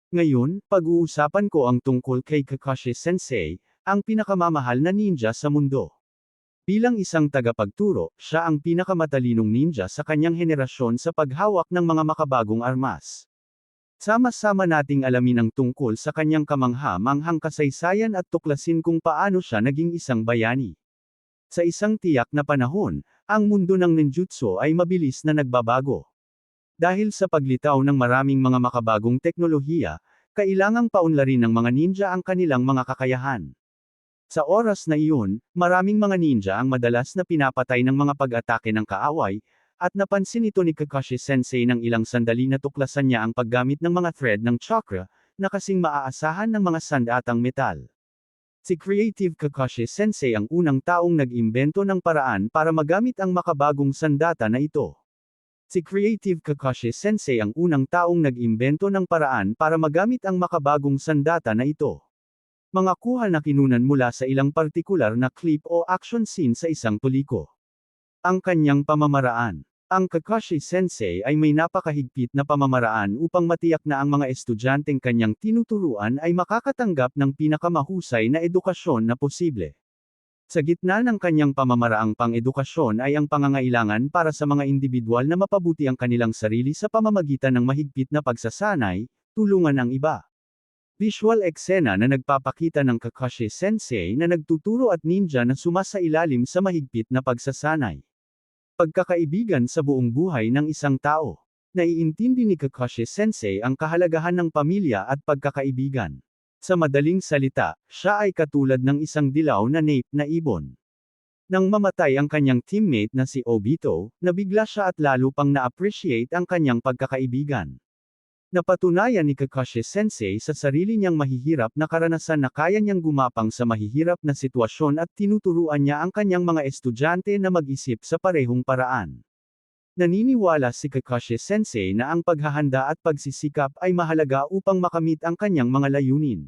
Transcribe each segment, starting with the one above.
Ngayon, pag-uusapan ko ang tungkol kay Kakashi Sensei, ang pinakamamahal na ninja sa mundo. Bilang isang tagapagturo, siya ang pinakamatalinong ninja sa kanyang henerasyon sa paghawak ng mga makabagong armas. Sama-sama nating alamin ang tungkol sa kanyang kamangha-manghang kasaysayan at tuklasin kung paano siya naging isang bayani. Sa isang tiyak na panahon, ang mundo ng ninjutsu ay mabilis na nagbabago. Dahil sa paglitaw ng maraming mga makabagong teknolohiya, kailangang paunlarin ng mga ninja ang kanilang mga kakayahan. Sa oras na iyon, maraming mga ninja ang madalas na pinapatay ng mga pag-atake ng kaaway, at napansin ito ni Kakashi Sensei ng ilang sandali na tuklasan niya ang paggamit ng mga thread ng chakra, na kasing maaasahan ng mga sandatang metal. Si Creative Kakashi Sensei ang unang taong nag-imbento ng paraan para magamit ang makabagong sandata na ito. Si Creative Kakashi Sensei ang unang taong nag-imbento ng paraan para magamit ang makabagong sandata na ito. Mga kuha na kinunan mula sa ilang partikular na clip o action scene sa isang peliko. Ang kanyang pamamaraan. Ang Kakashi Sensei ay may napakahigpit na pamamaraan upang matiyak na ang mga estudyanteng kanyang tinuturuan ay makakatanggap ng pinakamahusay na edukasyon na posible. Sa gitna ng kanyang pamamaraang pang-edukasyon ay ang pangangailangan para sa mga individual na mapabuti ang kanilang sarili sa pamamagitan ng mahigpit na pagsasanay, tulungan ang iba. Visual eksena na nagpapakita ng Kakashi Sensei na nagtuturo at ninja na sumasailalim sa mahigpit na pagsasanay. Pagkakaibigan sa buong buhay ng isang tao. Naiintindi ni Kakashi Sensei ang kahalagahan ng pamilya at pagkakaibigan. Sa madaling salita, siya ay katulad ng isang dilaw na nape na ibon. Nang mamatay ang kanyang teammate na si Obito, nabigla siya at lalo pang na-appreciate ang kanyang pagkakaibigan. Napatunayan ni Kakashi Sensei sa sarili niyang mahihirap na karanasan na kaya niyang gumapang sa mahihirap na sitwasyon at tinuturuan niya ang kanyang mga estudyante na mag-isip sa parehong paraan. Naniniwala si Kakashi Sensei na ang paghahanda at pagsisikap ay mahalaga upang makamit ang kanyang mga layunin.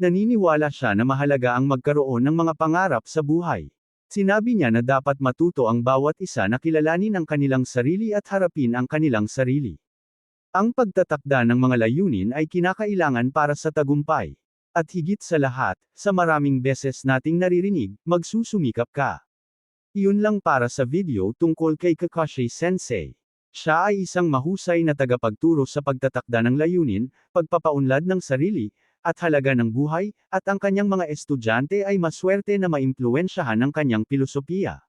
Naniniwala siya na mahalaga ang magkaroon ng mga pangarap sa buhay. Sinabi niya na dapat matuto ang bawat isa na kilalanin ang kanilang sarili at harapin ang kanilang sarili. Ang pagtatakda ng mga layunin ay kinakailangan para sa tagumpay. At higit sa lahat, sa maraming beses nating naririnig, magsusumikap ka. Iyon lang para sa video tungkol kay Kakashi Sensei. Siya ay isang mahusay na tagapagturo sa pagtatakda ng layunin, pagpapaunlad ng sarili, at halaga ng buhay, at ang kanyang mga estudyante ay maswerte na maimpluwensyahan ng kanyang pilosopiya.